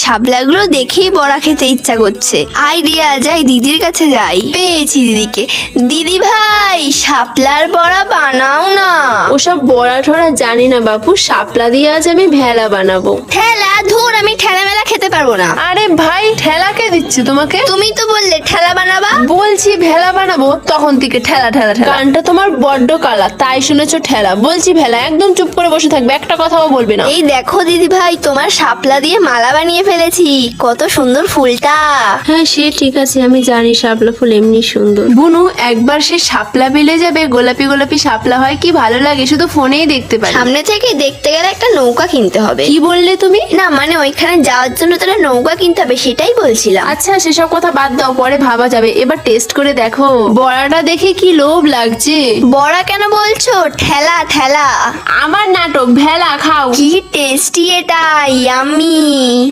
শাপলাগুলো দেখেই বড়া খেতে ইচ্ছা করছে। আইডিয়া, যাই দিদির কাছে যাই। পেয়েছি দিদিকে। দিদি ভাই, শাপলার বড়া বানাও না। ওসব বড়া ঠড়া জানি না বাপু, শাপলা দিয়ে আজ আমি ভেলা বানাবো। ঠেলা? ধুর, আমি ঠেলা মেলা খেতে পারবো না। আরে ভাই, ঠেলা কে দিচ্ছে তোমাকে? তুমি তো বললে ঠেলা বানাবা। বলছি ভেলা বানাবো, তখন থেকে ঠেলা ঠেলা ঠেলা। গানটা তোমার বড্ড কালা, তাই শুনেছো ঠেলা। বলছি ভেলা, একদম চুপ করে বসে থাকবে, একটা কথাও বলবে না। এই দেখো দিদি ভাই, তোমার শাপলা দিয়ে মালা বানিয়ে ফেলেছি। কত সুন্দর ফুলটা। হ্যাঁ সে ঠিক আছে, আমি জানি শাপলা ফুল এমনি সুন্দর। বুনু, একবার সে শাপলা বেলে যাবে, গোলাপি গোলাপি শাপলা হয়, কি ভালো লাগে, শুধু ফোনেই দেখতে পারি। সামনে থেকে দেখতে গেলে একটা নৌকা কিনতে হবে। কি বললে তুমি? না মানে ওইখানে যাওয়ার জন্য তোরা নৌকা কিনতে হবে, সেটাই বলছিলাম। আচ্ছা সেসব কথা বাদ দাও, পরে ভাবা যাবে। এবার টেস্ট করে দেখো, বড়াটা দেখে কি লোভ লাগছে। বড়া কেন বলছো? ঠেলা ঠেলা। আমার নাটক, ভেলা খাও। কি টেস্টি এটা, ইয়াম্মি।